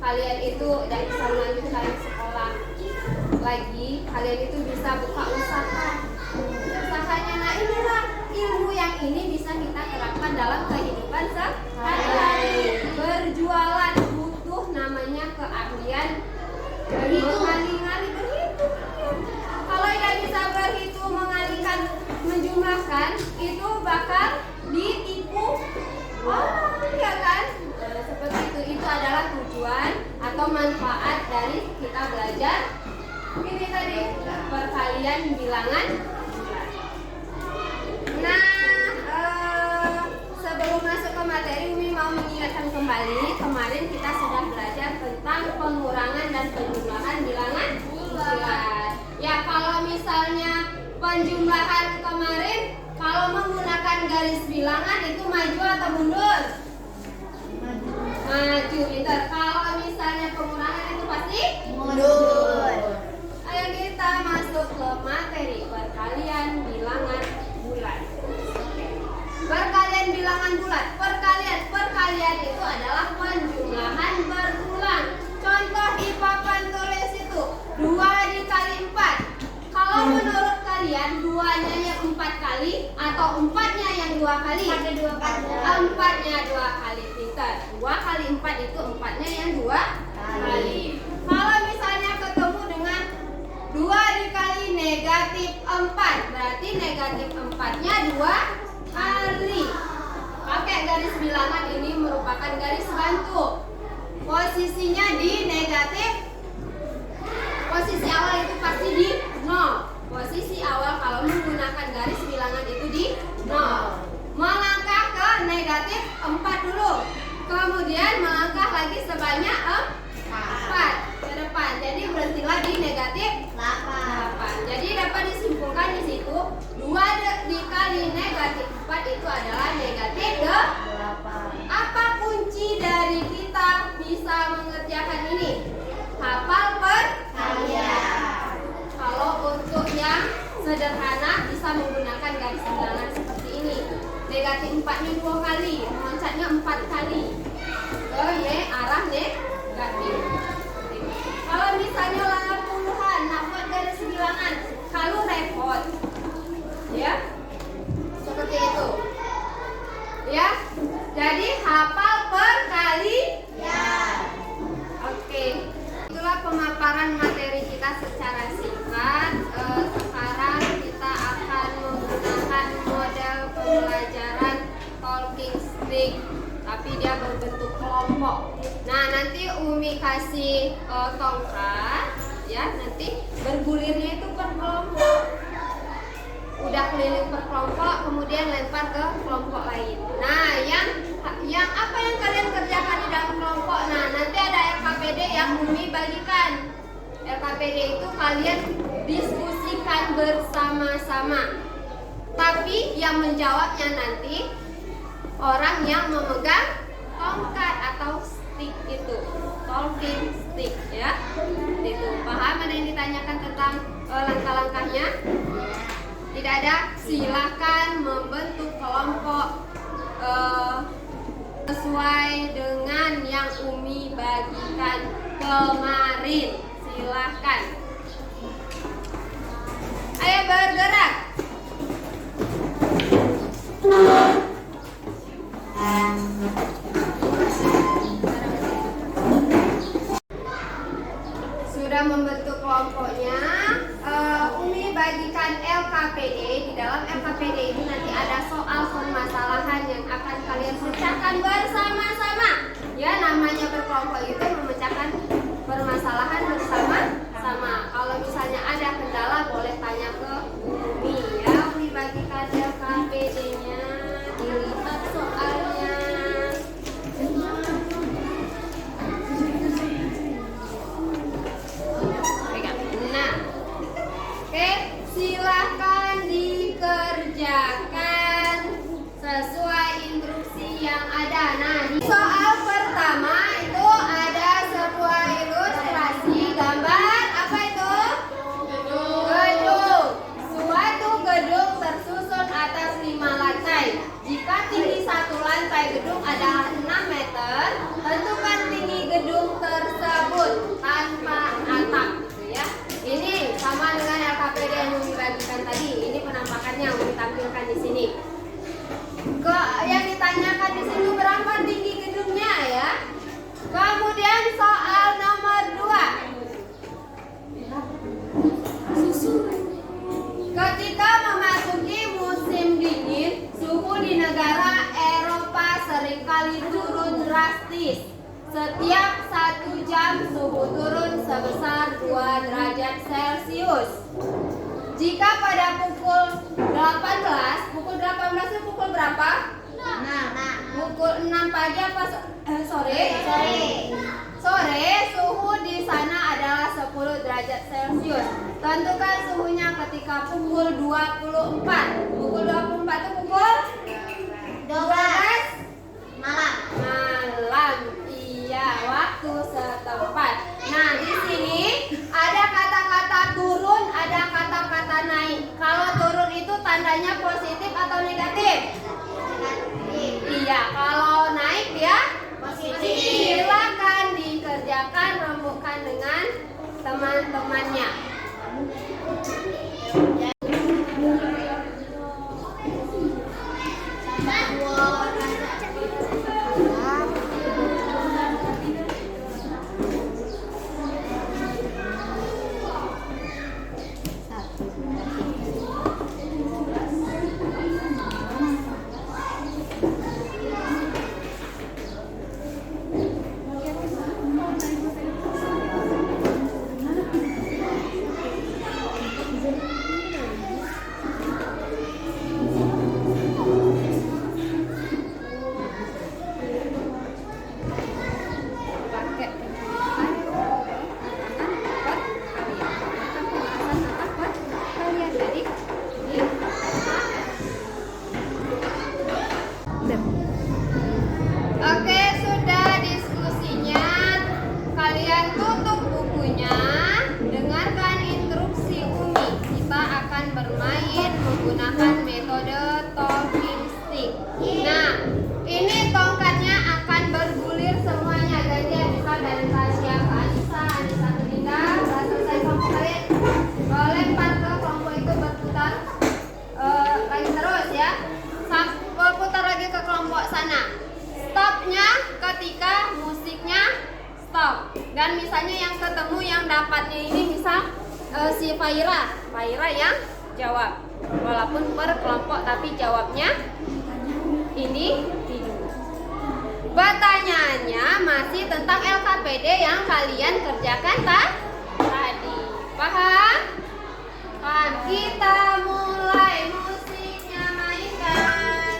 kalian itu udah bisa melanjutkan sekolah lagi, kalian itu bisa buka usaha. Usahanya, nah inilah ilmu yang ini bisa kita terapkan dalam kehidupan sehari-hari. Berjualan butuh namanya keahlian mengali-ngali berhitung. Kalau tidak bisa berhitung, mengalihkan, menjumlahkan, itu bakal ditipu. Oh, ya kan? Nah, seperti itu adalah tujuan atau manfaat dari kita belajar ini tadi, perkalian bilangan. Nah, sebelum masuk ke materi, Umi mau mengingatkan kembali, kemarin kita sudah belajar tentang pengurangan dan penjumlahan bilangan bulat. Ya, kalau misalnya penjumlahan kemarin, kalau menggunakan garis bilangan itu maju atau mundur? Maju, pintar. Kalau misalnya pengurangan itu pasti mundur. Ayo kita masuk ke materi perkalian bilangan bulat. Perkalian bilangan bulat. Perkalian itu adalah penjumlahan berulang. Contoh di papan tulis itu 2 dikali 4. Kalau menurut kalian 2-nya yang 4 kali atau 4-nya yang 2 kali? 4-nya 2 kali, pintar. 2 kali 4 itu 4-nya yang 2 kali. Kalau misalnya ketemu dengan 2 dikali negatif 4, berarti negatif 4-nya 2 kali. Pakai garis bilangan ini merupakan garis bantu. Posisinya di negatif. Posisi awal itu pasti di 0. Posisi awal kalau menggunakan garis bilangan itu di 0. Melangkah ke negatif 4 dulu. Kemudian melangkah lagi sebanyak 4 ke depan. Jadi berhentilah di negatif 8. Jadi dapat disimpulkan di situ 2 dikali negatif 4 itu adalah negatif 8. Apa kunci dari kita bisa mengerjakan ini? Hafal perkalian. Kalau untuk yang sederhana bisa menggunakan garis bilangan seperti ini. Negatif 4-nya 2 kali, loncatnya 4 kali. Ke arah negatif. Kalau misalnya ulangan puluhan, nah buat garis bilangan, kalau repot, ya, seperti itu, ya. Jadi hafal perkalian. Oke, itulah pemaparan materi kita secara singkat. Sekarang kita akan menggunakan model pembelajaran talking stick, tapi dia berbentuk kelompok. Nah, nanti Umi kasih tongkat, ya, nanti bergulirnya itu per kelompok. Udah keliling per kelompok, kemudian lempar ke kelompok lain. Nah, yang apa yang kalian kerjakan di dalam kelompok? Nah, nanti ada LKPD yang Umi bagikan. LKPD itu kalian diskusikan bersama-sama. Tapi yang menjawabnya nanti orang yang memegang tongkat atau stick itu, talking stick, ya. Itu paham ada yang ditanyakan tentang langkah-langkahnya? Tidak ada? Silakan membentuk kelompok sesuai dengan yang Umi bagikan kemarin. Silakan. Ayo bergerak. Sudah membentuk kelompoknya. Umi bagikan LKPD. Di dalam LKPD ini nanti ada soal permasalahan yang akan kalian pecahkan bersama-sama. Ya, namanya berkelompok itu memecahkan permasalahan bersama-sama. Kalau misalnya ada kendala boleh tanya ke Umi, ya. Umi bagikan LKPD-nya, dilihat soalnya. Nah, oke, silahkan dikerjakan sesuai instruksi yang ada. Nah, di soal pertama itu ada sebuah ilustrasi gambar apa itu? Gedung. Suatu gedung tersusun atas 5 lantai. Jika tinggi satu lantai gedung adalah 6 meter, tentukan tinggi gedung tersebut. kali turun drastis. Setiap 1 jam suhu turun sebesar 2 derajat Celcius. Jika pada pukul 18 itu pukul berapa? 6. Pukul 6 pagi apa sore? Sore, suhu di sana adalah 10 derajat Celcius. Tentukan suhunya ketika pukul 24. Pukul 24 itu pukul 12 malam. Iya, waktu setempat. Nah, di sini ada kata-kata turun, ada kata-kata naik. Kalau turun itu tandanya positif atau negatif? Iya, kalau naik dia positif. Silakan dikerjakan, rembukkan dengan teman-temannya. Oke, sudah diskusinya. Kalian tutup bukunya. Dengarkan instruksi Umi. Kita akan bermain menggunakan metode talking stick. Nah, ini tongkatnya akan bergulir semuanya. Gantian, misal dari siapa? Anissa Kelinda. Sudah selesai kelompok kalian. Lempar ke kelompok itu berputar lagi terus ya. Berputar lagi ke kelompok sana. Stopnya ketika musiknya stop. Dan misalnya yang ketemu yang dapatnya ini misal si Faira yang jawab. Walaupun per kelompok tapi jawabnya ini tidur. Pertanyaannya masih tentang LKPD yang kalian kerjakan tadi. Paham? Paham. Kita mulai, musiknya mainkan.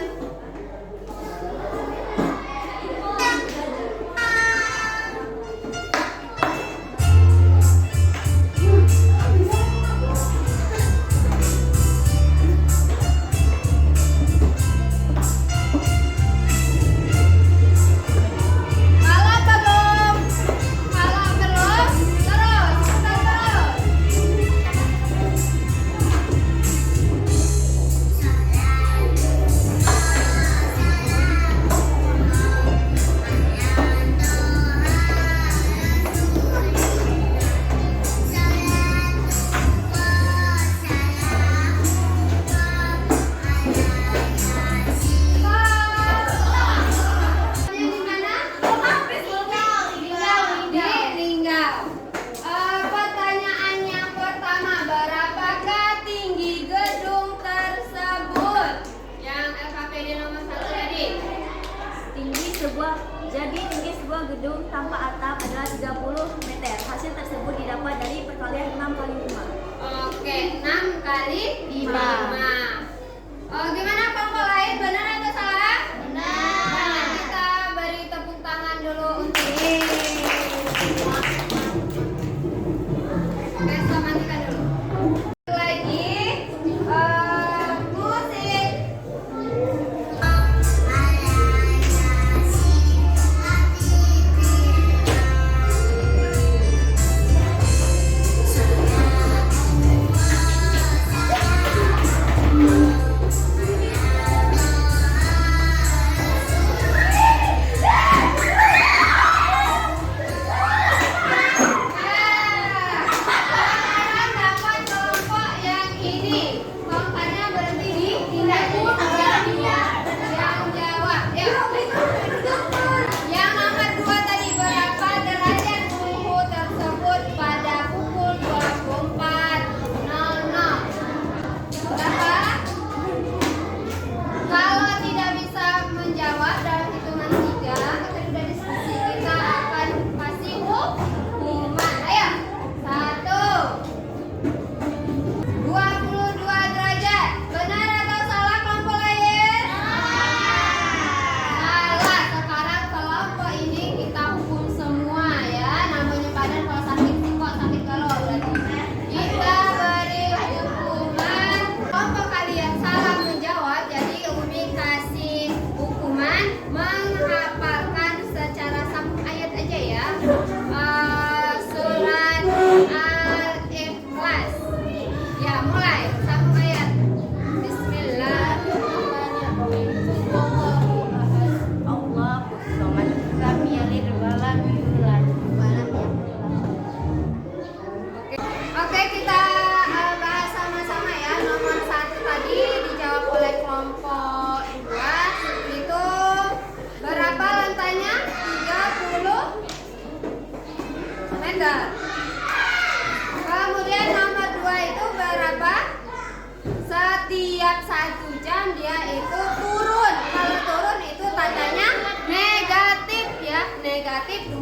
Tinggi sebuah gedung tanpa atap adalah 30 meter. Hasil tersebut didapat dari perkalian 6 kali 5. Oke, 6 kali 5. Gimana kelompok lain? Benar atau salah? Benar. Kita beri tepuk tangan dulu untuk Oke, stop, matikan dulu. Lagi musik.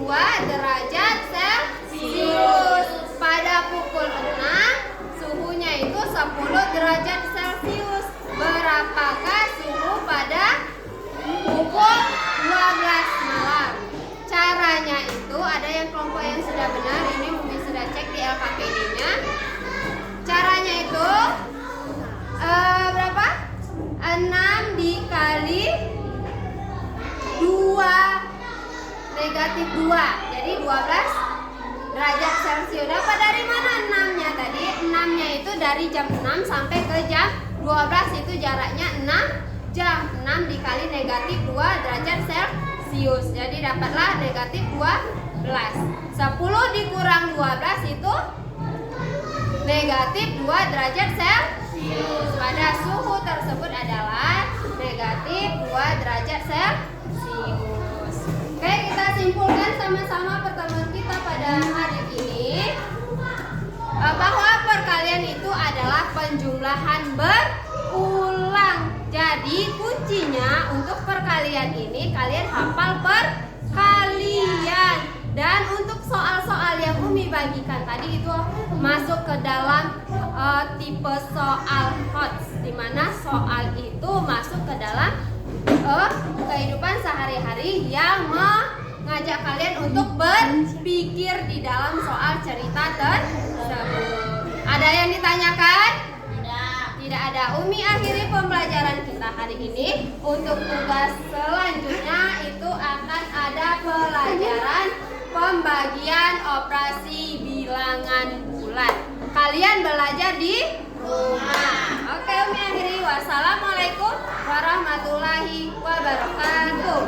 2 derajat Celcius. Pada pukul 6 suhunya itu 10 derajat Celcius. Berapakah suhu pada pukul 12 malam? Caranya itu ada yang kelompok yang sudah benar, ini mungkin sudah cek di LKPD-nya. Caranya itu berapa? 6 dikali 2 negatif 2, jadi 12 derajat Celcius. Dapat dari mana 6-nya tadi? 6-nya itu dari jam 6 sampai ke jam 12, itu jaraknya 6 jam. 6 dikali negatif 2 derajat Celcius, jadi dapatlah negatif 12. 10 dikurang 12 itu negatif 2 derajat Celcius. Pada suhu tersebut adalah negatif 2 derajat Celcius. Oke, kita simpulkan sama-sama pertemuan kita pada hari ini, bahwa perkalian itu adalah penjumlahan berulang. Jadi kuncinya untuk perkalian ini kalian hafal perkalian. Dan untuk soal-soal yang Umi bagikan tadi itu masuk ke dalam tipe soal HOTS, di mana soal itu masuk ke dalam kehidupan sehari-hari yang mengajak kalian untuk berpikir di dalam soal cerita tersebut. Ada yang ditanyakan? Tidak ada. Umi akhiri pembelajaran kita hari ini. Untuk tugas selanjutnya itu akan ada pelajaran pembagian operasi bilangan bulat. Kalian belajar di rumah. Oke, Umi akhiri. Wassalamualaikum warahmatullahi wabarakatuh.